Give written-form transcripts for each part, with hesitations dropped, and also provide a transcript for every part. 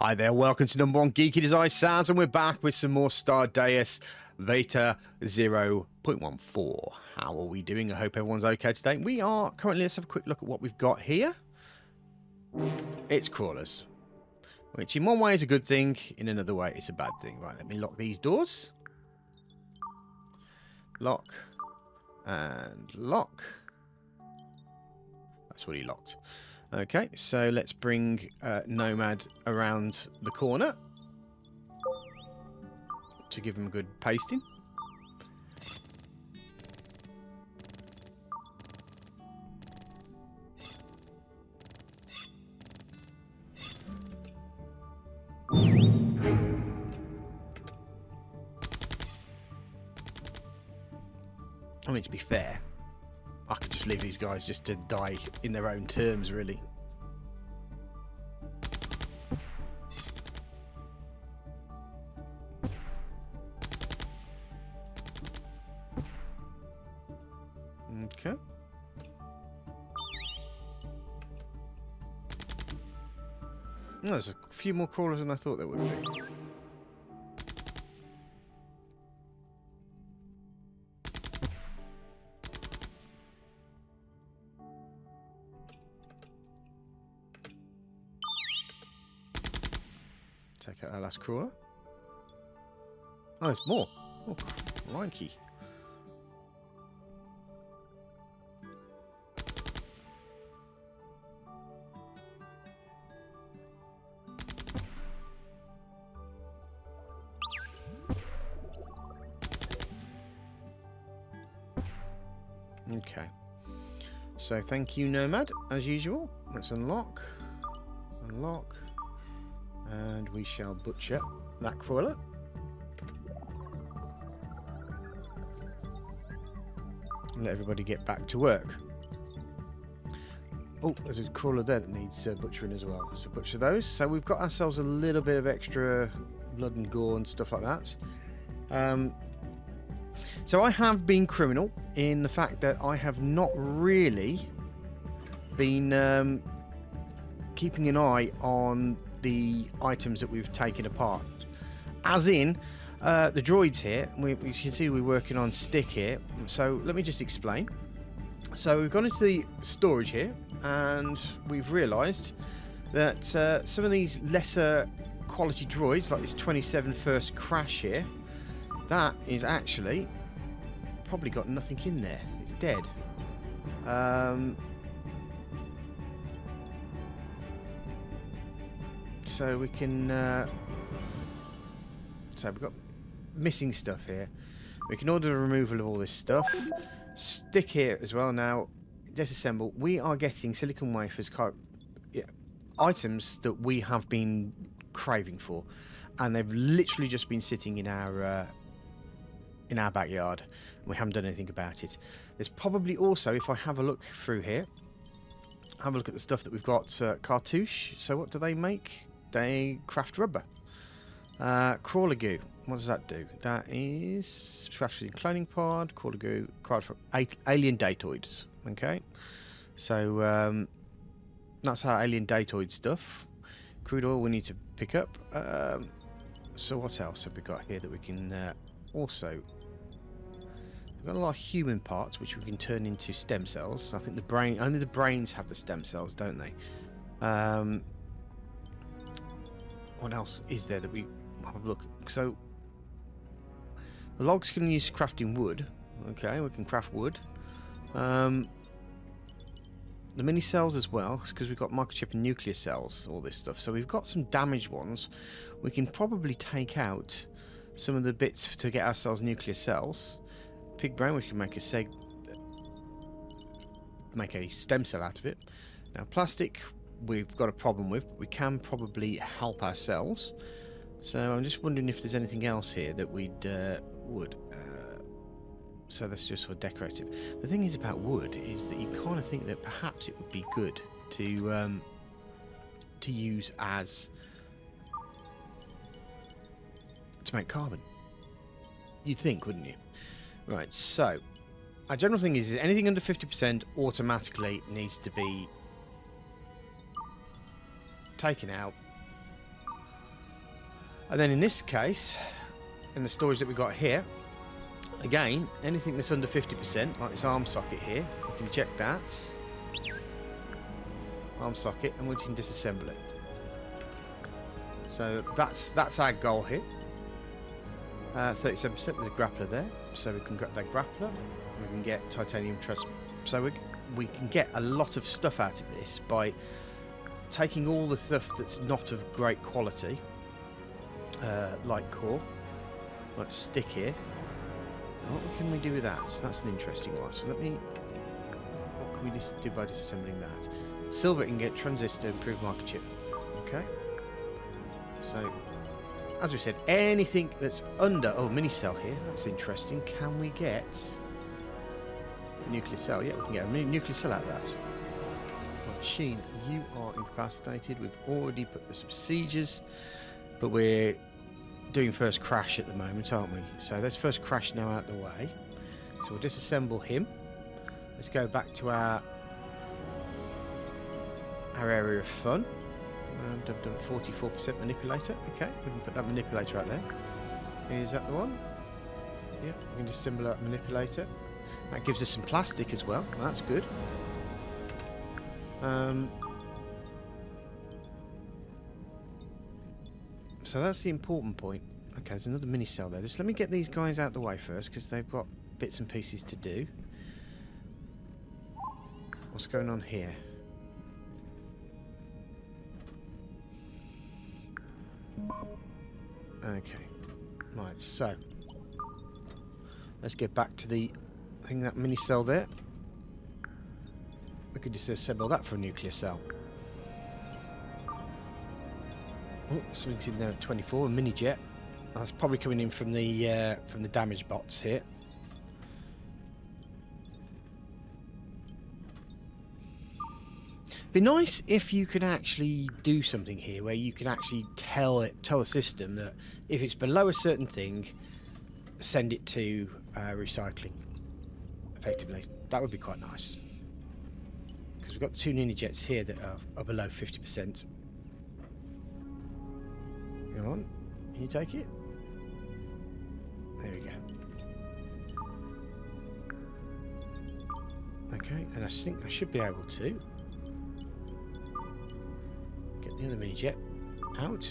Hi there, welcome to number one Geeky Design Sounds, and we're back with some more Stardeus Beta 0.14. How are we doing? I hope everyone's okay today. We are currently, let's have a quick look at what we've got here. It's crawlers, which in one way is a good thing, in another way it's a bad thing. Right, let me lock these doors. Lock and lock. That's what he locked. Okay, so let's bring Nomad around the corner to give him a good pasting. I mean, to be fair, I could just leave these guys just to die in their own terms, really. Okay. Oh, there's a few more crawlers than I thought there would be. Take out our last crawler. Oh, there's more. Oh, crikey. Okay. So thank you, Nomad, as usual. Let's unlock. Unlock. And we shall butcher that crawler. And let everybody get back to work. Oh, there's a crawler there that needs butchering as well. So butcher those. So we've got ourselves a little bit of extra blood and gore and stuff like that. So I have been criminal in the fact that I have not really been keeping an eye on the items that we've taken apart. As in, the droids here, you can see we're working on stick here. So let me just explain. So we've gone into the storage here, and we've realised that some of these lesser quality droids, like this 27 first crash here, that is actually probably got nothing in there. It's dead. So we can so we've got missing stuff here. We can order the removal of all this stuff. Stick here as well. Now disassemble. We are getting silicon wafers, items that we have been craving for, and they've literally just been sitting in our backyard. We haven't done anything about it. There's probably also, if I have a look through here, have a look at the stuff that we've got. Cartouche. So what do they make? They craft rubber. Crawler goo. What does that do? That is crafted cloning pod. Crawler goo. For alien datoids. Okay. So that's our alien datoid stuff. Crude oil we need to pick up. So what else have we got here that we can also? We've got a lot of human parts which we can turn into stem cells. I think the brain, only the brains have the stem cells, don't they? What else is there that we have a look? So the logs can use crafting wood. Okay, we can craft wood. The mini cells as well, because we've got microchip and nuclear cells, all this stuff. So we've got some damaged ones. We can probably take out some of the bits to get ourselves nuclear cells. Pig brain, we can make a stem cell out of it. Now plastic, we've got a problem with, but we can probably help ourselves. So I'm just wondering if there's anything else here that we'd would. So that's just sort of decorative. The thing is about wood is that you kind of think that perhaps it would be good to use as to make carbon. You'd think, wouldn't you? Right. So our general thing is anything under 50% automatically needs to be taken out And then in this case, in the storage that we've got here, again, anything that's under 50%, like this arm socket here, we can eject that. Arm socket, and we can disassemble it. So that's our goal here. 37%, there's a grappler there, so we can grab that grappler, and we can get titanium truss. So we can get a lot of stuff out of this by taking all the stuff that's not of great quality, like core, like stick here. What can we do with that? So that's an interesting one. So what can we do by disassembling that? Silver can get transistor, improved marker chip. Okay. So, as we said, anything that's under... Oh, mini cell here. That's interesting. Can we get a nuclear cell? Yeah, we can get a nuclear cell out of that. Right, Sheen, you are incapacitated. We've already put the procedures, but we're doing first crash at the moment, aren't we? So let's first crash now out the way. So we'll disassemble him. Let's go back to our area of fun. I've done 44% manipulator. Okay, we can put that manipulator out there. Is that the one? Yeah, we can disassemble that manipulator. That gives us some plastic as well. That's good. So that's the important point. Okay, there's another mini cell there. Just let me get these guys out the way first, because they've got bits and pieces to do. What's going on here? Okay. Right, so let's get back to the thing, that mini cell there. We could just assemble that for a nuclear cell. Oh, something's in there at 24, a mini jet. That's probably coming in from the damage bots here. Be nice if you could actually do something here where you can actually tell the system that if it's below a certain thing, send it to recycling. Effectively, that would be quite nice. Because we've got the two mini jets here that are below 50%. Come on, can you take it? There we go. Okay, and I think I should be able to get the other mini jet out.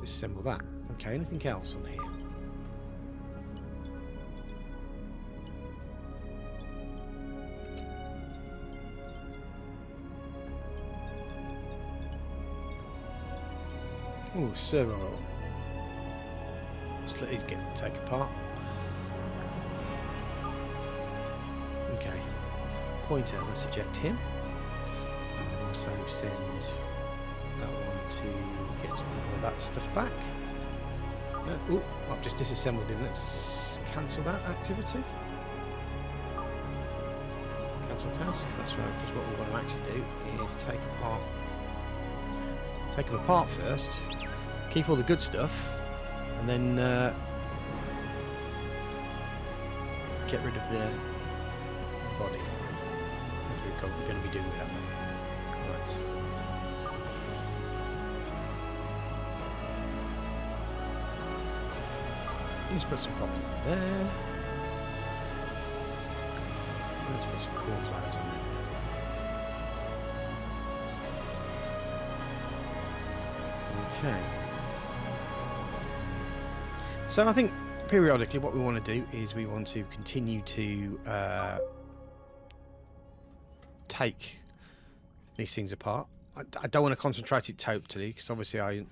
Disassemble that. Okay, anything else on here? Oh, servo roll. Let's let these take apart. Okay. Pointer, let's eject him. And also send that one to get all that stuff back. Oh, I've just disassembled him. Let's cancel that activity. Cancel task. That's right, because what we want to actually do is take them apart first. Keep all the good stuff, and then get rid of the body. That's what we're going to be doing with that one. Right. Let's put some poppers in there. Let's put some cornflowers in there. Okay. So I think periodically what we want to do is we want to continue to take these things apart. I don't want to concentrate it totally, because obviously I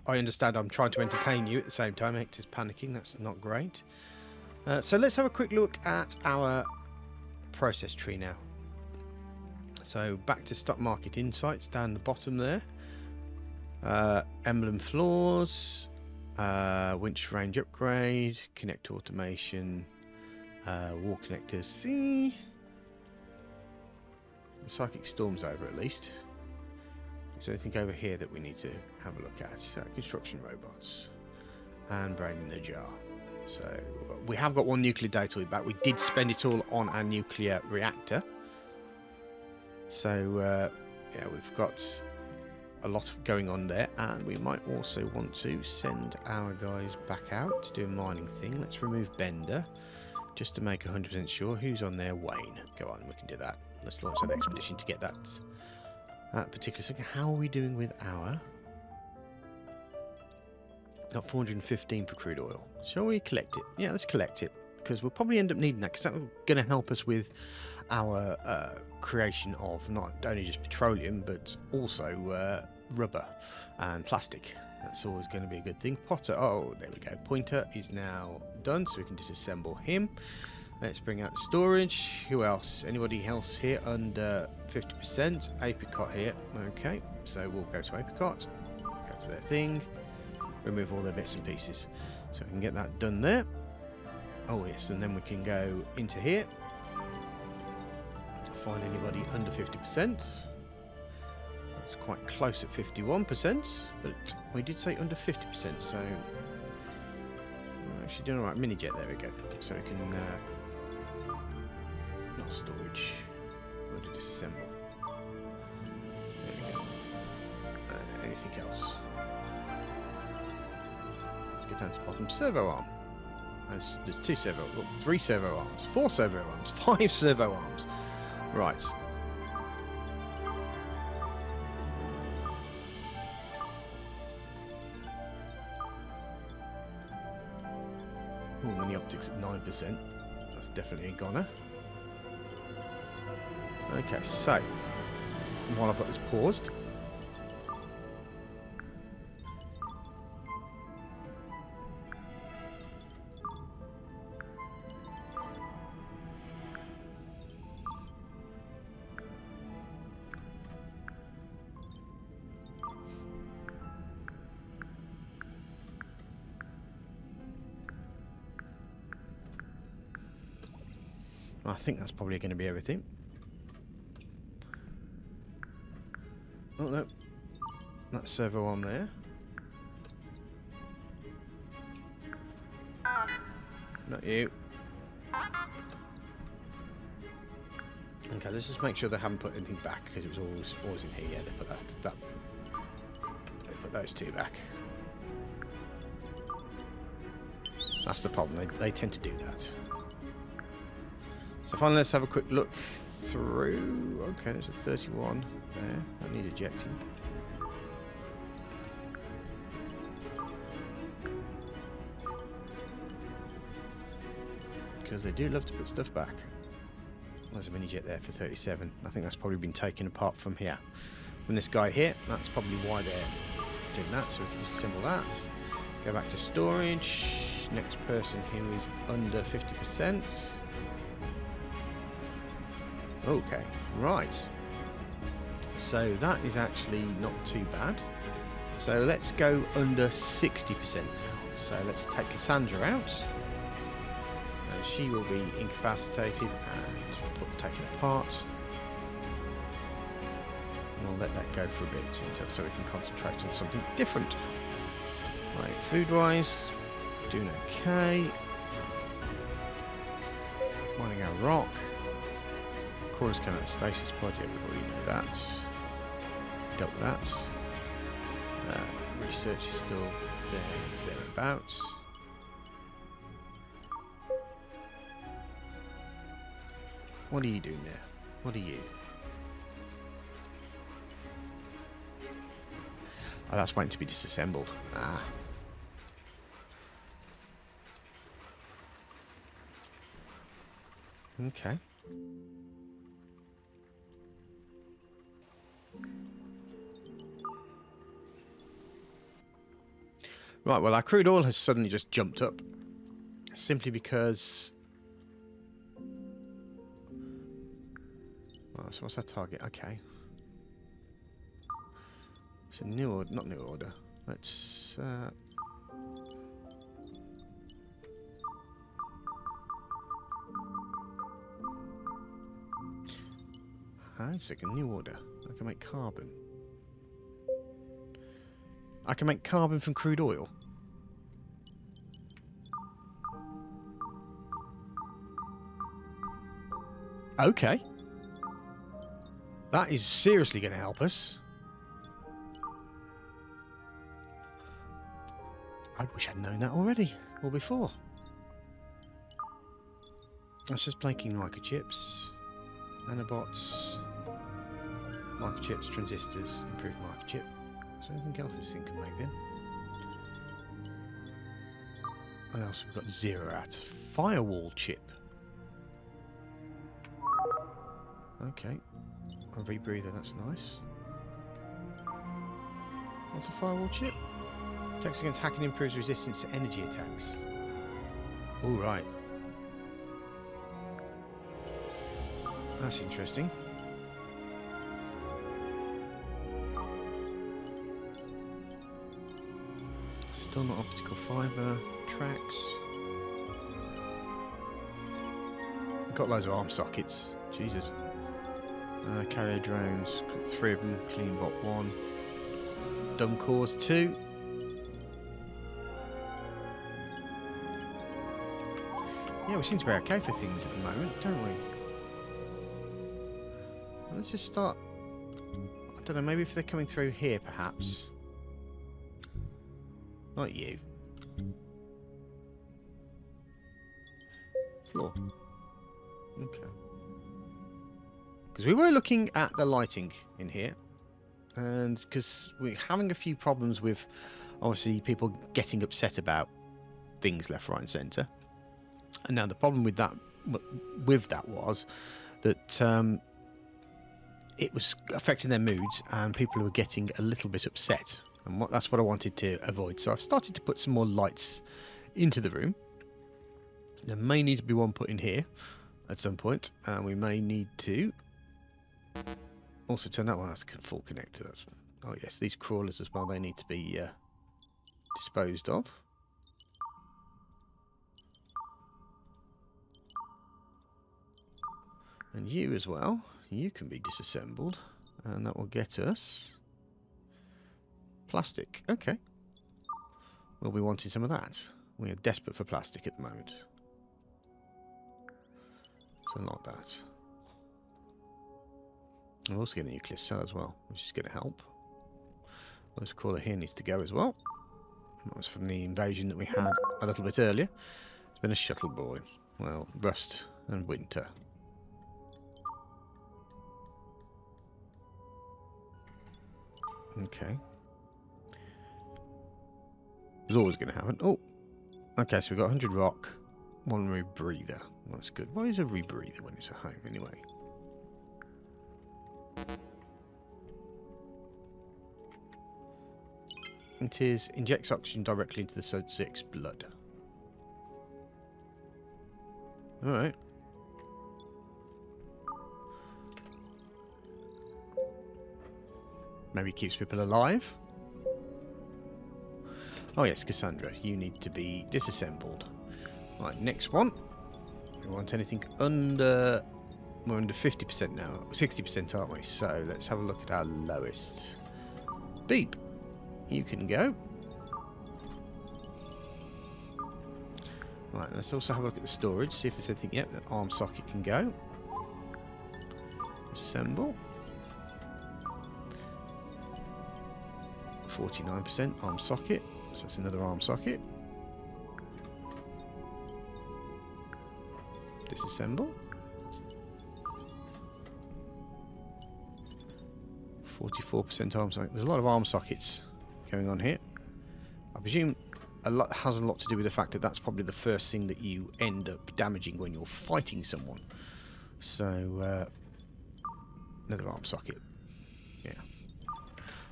understand I'm trying to entertain you at the same time. Hector's panicking. That's not great. So let's have a quick look at our process tree now. So back to stock market insights down the bottom there. Emblem floors, winch range upgrade, connector automation, wall connectors. See, the psychic storm's over at least. Is there anything over here that we need to have a look at? Construction robots and brain in the jar. So we have got one nuclear data back. We did spend it all on our nuclear reactor. So yeah, we've got a lot going on there, and we might also want to send our guys back out to do a mining thing. Let's remove Bender, just to make 100% sure. Who's on there? Wayne. Go on, we can do that. Let's launch that expedition to get that particular thing. How are we doing with our... Got 415 for crude oil. Shall we collect it? Yeah, let's collect it, because we'll probably end up needing that, because that's going to help us with our creation of not only just petroleum, but also rubber and plastic. That's always going to be a good thing. Potter, oh, there we go. Pointer is now done, so we can disassemble him. Let's bring out storage. Who else? Anybody else here under 50%? Apricot here. Okay, so we'll go to Apricot, go to their thing, remove all their bits and pieces. So we can get that done there. Oh yes, and then we can go into here, find anybody under 50%. That's quite close at 51%, but we did say under 50%, so we're actually doing alright. Mini jet, there we go. So we can not storage, we'll disassemble. There we go. Anything else? Let's get down to the bottom. Servo arm. There's 2 servo, look, 3 servo arms, 4 servo arms, 5 servo arms. Right. Oh, mini optics at 9%. That's definitely a goner. Okay, so while I've got this paused, I think that's probably going to be everything. Oh no, that servo on there. Not you. Okay, let's just make sure they haven't put anything back, because it was always in here. Yeah, they put that. They put those 2 back. That's the problem. They tend to do that. So finally, let's have a quick look through. Okay, there's a 31 there. That needs ejecting. Because they do love to put stuff back. There's a mini jet there for 37. I think that's probably been taken apart from here. From this guy here. That's probably why they're doing that. So we can disassemble that. Go back to storage. Next person who is under 50%. Okay, right. So that is actually not too bad. So let's go under 60% now. So let's take Cassandra out. And she will be incapacitated and taken apart. And I'll let that go for a bit so we can concentrate on something different. Right, food-wise, doing okay. Mining our rock. Chorus Cannon Stasis Pod, yeah, we already know that. Dealt with that. Research is still thereabouts. What are you doing there? What are you? Oh, that's waiting to be disassembled. Ah. Okay. Right, well, our crude oil has suddenly just jumped up. Simply because... Oh, so what's our target? Okay. It's a new order, not new order. Let's... Hang on a second, new order. I can make carbon. I can make carbon from crude oil. Okay. That is seriously going to help us. I wish I'd known that already, or before. That's just making microchips, nanobots, microchips, transistors, improved microchip. Is there anything else this thing can make then? What else have we got 0 at? Firewall chip. Okay. A rebreather, that's nice. What's a firewall chip? Protects against hacking, improves resistance to energy attacks. All right. That's interesting. Still not optical fibre. Tracks. Got loads of arm sockets. Jesus. Carrier drones. Got 3 of them. Clean bot 1. Dumb cores 2. Yeah, we seem to be okay for things at the moment, don't we? Let's just start. I don't know, maybe if they're coming through here, perhaps. Not you. Floor. Okay. Because we were looking at the lighting in here. And because we're having a few problems with, obviously, people getting upset about things left, right and centre. And now the problem with that was that it was affecting their moods and people were getting a little bit upset. And that's what I wanted to avoid. So I've started to put some more lights into the room. There may need to be one put in here at some point. And we may need to also turn that one. That's a full connector. That's, oh yes, these crawlers as well. They need to be disposed of. And you as well. You can be disassembled. And that will get us plastic. Okay. We'll be wanting some of that. We are desperate for plastic at the moment. So not that. We'll also get a nuclear cell as well, which is going to help. This crawler here needs to go as well. That was from the invasion that we had a little bit earlier. It's been a shuttle boy. Well, rust and winter. Okay. It's always going to happen. Oh, okay. So we've got 100 rock, 1 rebreather. Well, that's good. Why is a rebreather when it's at home anyway? It is injects oxygen directly into the subject's blood. All right. Maybe keeps people alive. Oh yes, Cassandra, you need to be disassembled. Right, next one. We want anything under... We're under 50% now. 60%, aren't we? So let's have a look at our lowest. Beep. You can go. Right, let's also have a look at the storage. See if there's anything yet. That arm socket can go. Assemble. 49% arm socket, so that's another arm socket. Disassemble. 44% arm socket. There's a lot of arm sockets going on here. I presume a lot has a lot to do with the fact that that's probably the first thing that you end up damaging when you're fighting someone. So another arm socket. Yeah.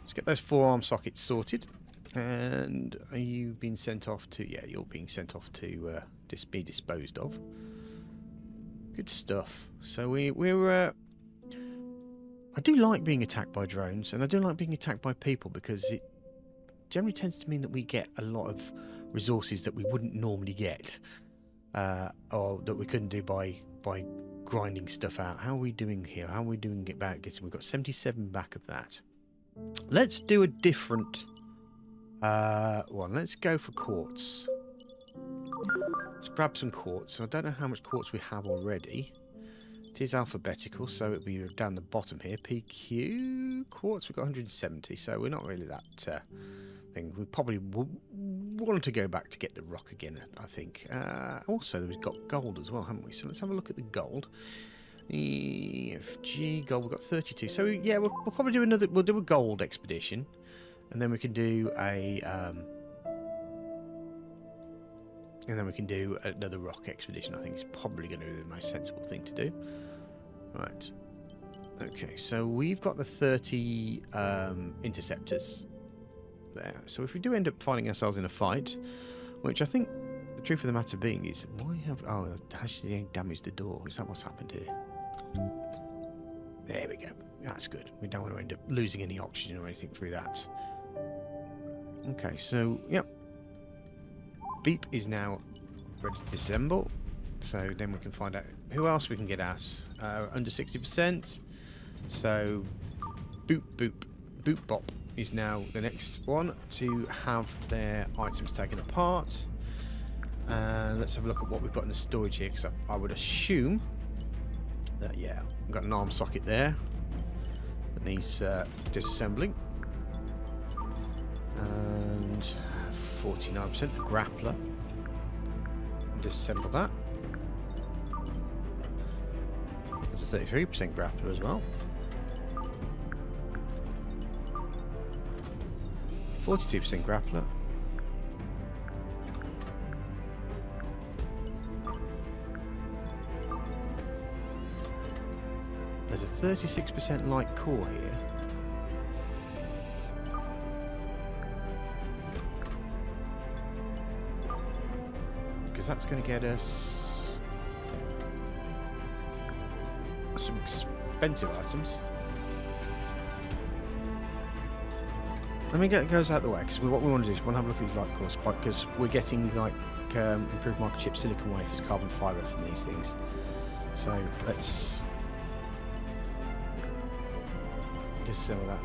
Let's get those 4 arm sockets sorted. And are you being sent off to... Yeah, you're being sent off to be disposed of. Good stuff. So we're... I do like being attacked by drones, and I do like being attacked by people, because it generally tends to mean that we get a lot of resources that we wouldn't normally get. Or that we couldn't do by grinding stuff out. How are we doing here? How are we doing it back? We've got 77 back of that. Let's do a different one. Let's go for quartz. Let's grab some quartz. I don't know how much quartz we have already. It is alphabetical, so it'll be down the bottom here. PQ quartz, we've got 170, so we're not really that thing. We probably want to go back to get the rock again, I think. Also, we've got gold as well, haven't we? So let's have a look at the gold. EFG gold, we've got 32. So yeah, we'll probably do another. We'll do a gold expedition, and then we can do a. And then we can do another rock expedition. I think it's probably going to be the most sensible thing to do. Right. Okay, so we've got the 30 interceptors there. So if we do end up finding ourselves in a fight, which I think the truth of the matter being is, why have... Oh, it actually damaged the door. Is that what's happened here? There we go. That's good. We don't want to end up losing any oxygen or anything through that. Okay, so, yep. Beep is now ready to disassemble. So then we can find out who else we can get at. Under 60%. So, Boop Boop. Boop Bop is now the next one to have their items taken apart. And let's have a look at what we've got in the storage here, because I would assume that, yeah, we've got an arm socket there that needs disassembling. And 49% the grappler. Disassemble that. There's a 33% grappler as well. 42% grappler. There's a 36% light core here. Because that's going to get us some expensive items. Let me get goes out of the way, because what we want to do is we want to have a look at these light cores, because we're getting like improved market chip silicon wafers, carbon fibre from these things. So let's disassemble that.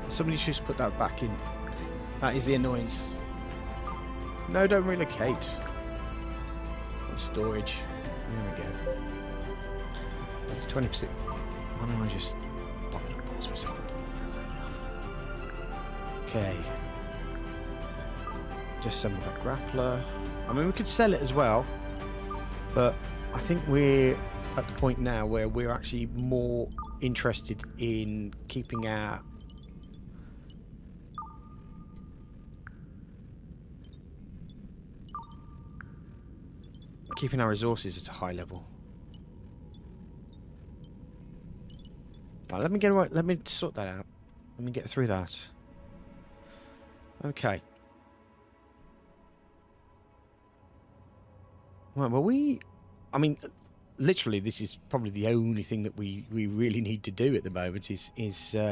Somebody should just put that back in. That is the annoyance. No, don't relocate. Storage. There we go. That's 20%. Why don't I just pop in pause for a second? Okay. Disassemble that grappler. I mean, we could sell it as well, but I think we're at the point now where we're actually more interested in keeping our resources at a high level. Right, let me sort that out. Let me get through that. Okay. Right, well I mean, literally this is probably the only thing that we really need to do at the moment is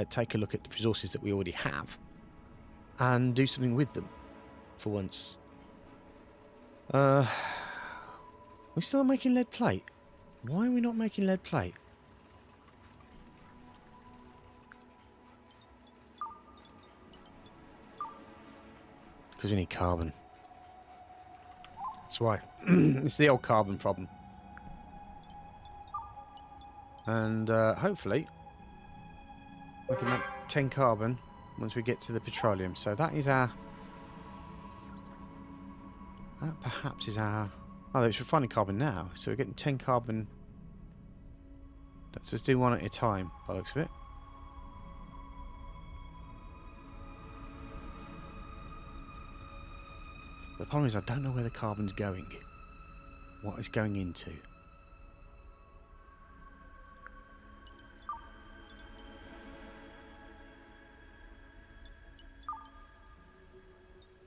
take a look at the resources that we already have and do something with them for once. We're still not making lead plate. Why are we not making lead plate? Because we need carbon. That's why. It's the old carbon problem. And hopefully we can make 10 carbon once we get to the petroleum. So that is our... That perhaps is our... Oh, it's refining carbon now. So we're getting 10 carbon. Let's just do one at a time, by the looks of it. The problem is I don't know where the carbon's going. What it's going into.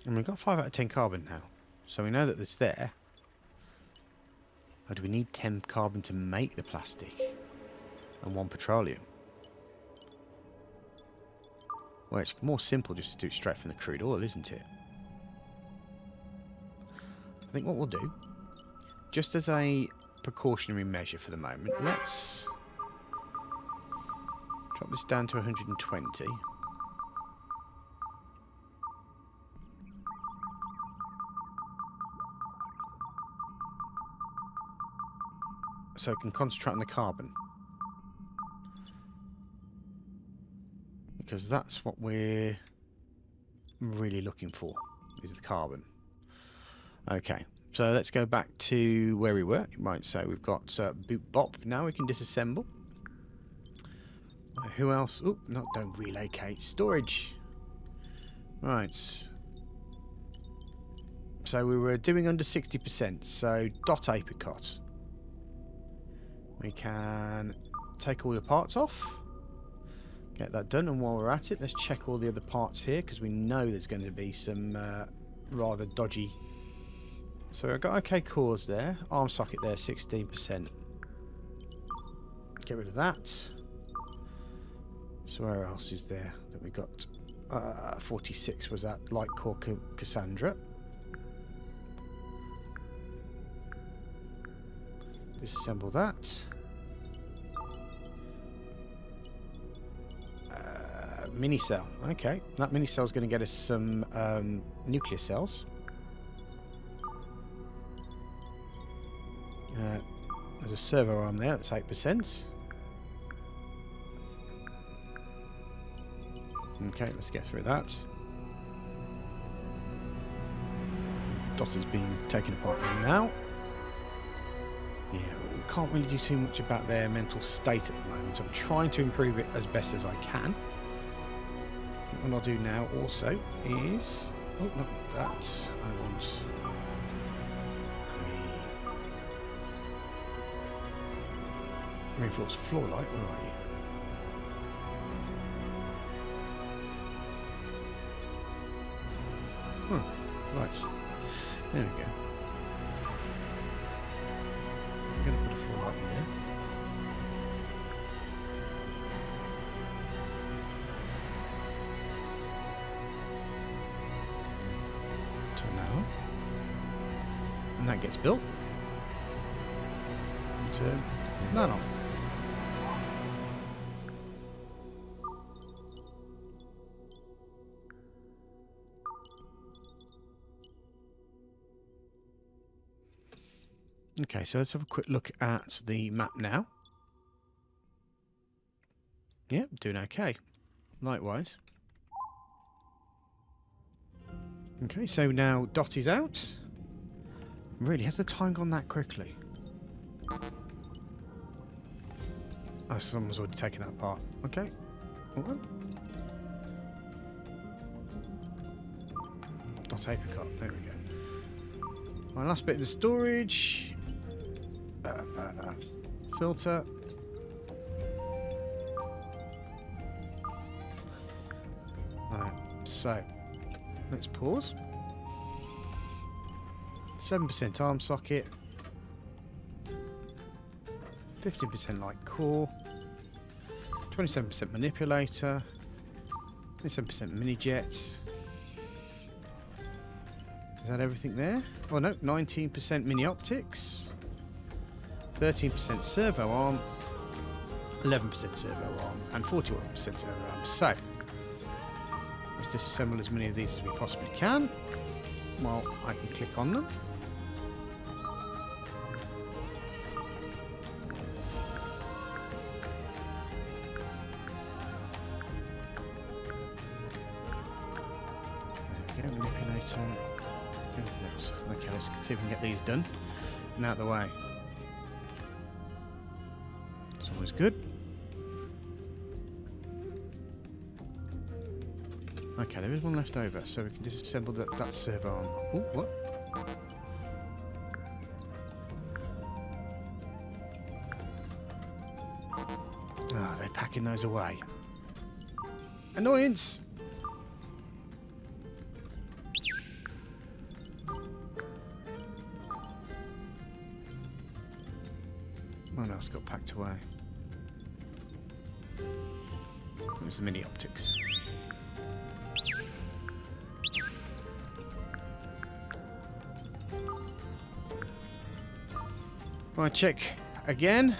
And we've got 5 out of 10 carbon now. So we know that it's there. But do we need 10 carbon to make the plastic? And 1 petroleum? Well, it's more simple just to do it straight from the crude oil, isn't it? I think what we'll do, just as a precautionary measure for the moment, let's drop this down to 120. So I can concentrate on the carbon. because that's what we're really looking for, is the carbon. Okay, so let's go back to where we were. Right, so we've got boot bop. Now we can disassemble. Who else? Oh, no, don't relocate. Storage. Right. So we were doing under 60%. So dot apricot. We can take all the parts off. Get that done. And while we're at it, let's check all the other parts here, because we know there's going to be some rather dodgy. So I've got OK cores there. Arm socket there, 16%. Get rid of that. So where else is there that we got? 46 was that light core Cassandra. Disassemble that. Mini cell. Okay, that mini cell is going to get us some nuclear cells. There's a servo arm there. That's 8%. Okay, let's get through that. Dot is being taken apart now. Yeah, we can't really do too much about their mental state at the moment. I'm trying to improve it as best as I can. What I'll do now also is... Oh, not that. I want... reinforced floor light. Where are you? Right. There we go. I'm going to put a floor light in there. Turn that on. And that gets built. And turn that on. Okay, so let's have a quick look at the map now. Yeah, doing okay. Likewise. Okay, so now Dot is out. Really, has the time gone that quickly? Oh, someone's already taken that apart. Okay. All right. Dot apricot. There we go. My last bit of the storage. Filter. Right, so let's pause. 7% arm socket, 15% light core, 27% manipulator, 27% mini jets. Is that everything there? Oh no, 19% mini optics. 13% servo arm, 11% servo arm, and 41% servo arm. So, let's disassemble as many of these as we possibly can. Well, I can click on them. There we go, manipulator, everything else. Okay, let's see if we can get these done and out of the way. Always good. Okay, there is one left over, so we can disassemble that servo arm. Ooh, what? Ah, they're packing those away. Annoyance! What else got packed away? There's the mini optics. Right, check again.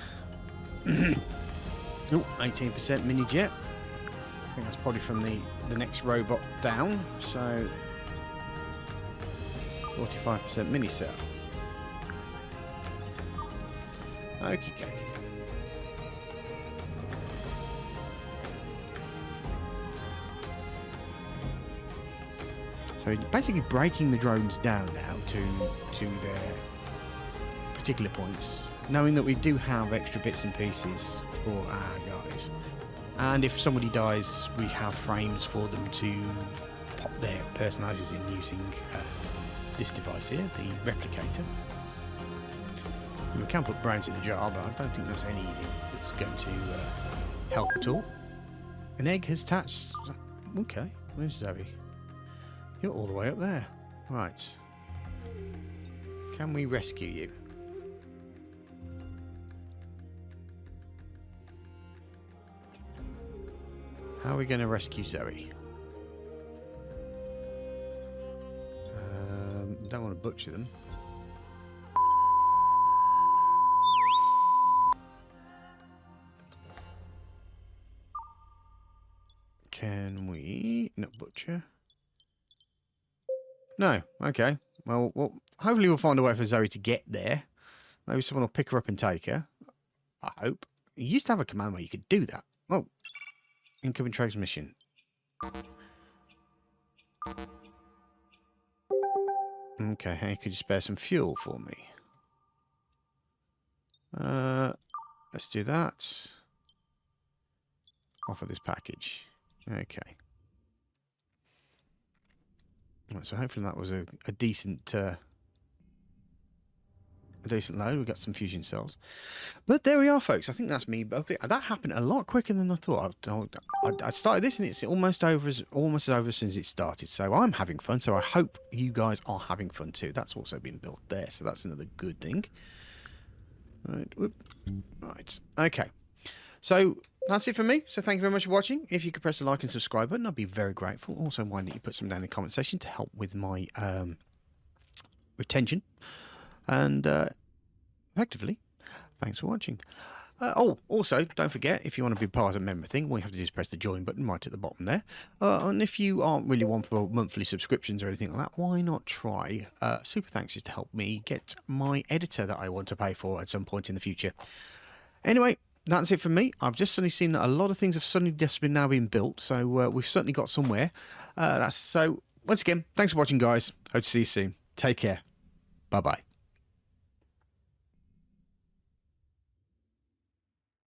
Oh, 18% mini jet. I think that's probably from the next robot down. So 45% mini cell. Okie dokie. So basically breaking the drones down now to their particular points, knowing that we do have extra bits and pieces for our guys. And if somebody dies, we have frames for them to pop their personalities in using this device here, the replicator. And we can put brains in a jar, but I don't think that's anything that's going to help at all. An egg has hatched. Okay, where's Zoe? You're all the way up there. Right. Can we rescue you? How are we going to rescue Zoe? Don't want to butcher them. Can we not butcher? No. Okay. Well, hopefully we'll find a way for Zoe to get there. Maybe someone will pick her up and take her. I hope. You used to have a command where you could do that. Oh. Incoming transmission. Okay, hey, could you spare some fuel for me? Let's do that. Offer this package. Okay. Right, so hopefully that was a decent load. We got some fusion cells, but there we are, folks. I think that's me. But that happened a lot quicker than I thought. I started this and it's almost as over as soon as it started. So I'm having fun. So I hope you guys are having fun too. That's also been built there, so that's another good thing. Right, whoop. Right, okay. So that's it for me. So thank you very much for watching. If you could press the like and subscribe button, I'd be very grateful. Also, why don't you put some down in the comment section to help with my retention. And effectively, thanks for watching. Also, don't forget, if you want to be part of a member thing, all you have to do is press the join button right at the bottom there. And if you aren't really one for monthly subscriptions or anything like that, why not try super thanks just to help me get my editor that I want to pay for at some point in the future. Anyway, that's it from me. I've just suddenly seen that a lot of things have suddenly just been now being built, so we've certainly got somewhere. So once again, thanks for watching, guys. Hope to see you soon. Take care. Bye-bye.